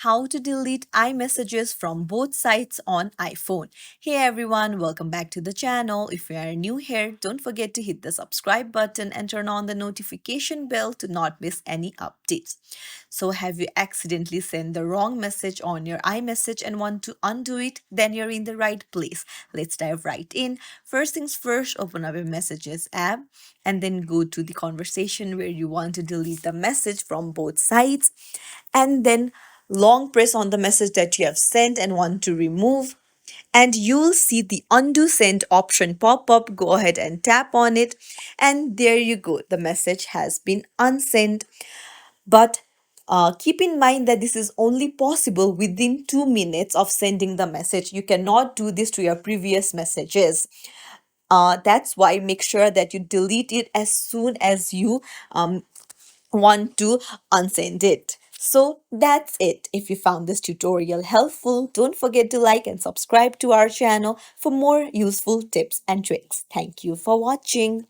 how to delete iMessages from both sides on iPhone. Hey everyone, welcome back to the channel. If you are new here, don't forget to hit the subscribe button and turn on the notification bell to not miss any updates. So, have you accidentally sent the wrong message on your iMessage and want to undo it? Then you're in the right place. Let's dive right in. First things first, open up your Messages app and then go to the conversation where you want to delete the message from both sides, and then long press on the message that you have sent and want to remove, and you'll see the undo send option pop up. Go ahead and tap on it, and there you go, the message has been unsent. But keep in mind that this is only possible within 2 minutes of sending the message. You cannot do this to your previous messages. That's why make sure that you delete it as soon as you want to unsend it. So that's it. If you found this tutorial helpful, don't forget to like and subscribe to our channel for more useful tips and tricks. Thank you for watching.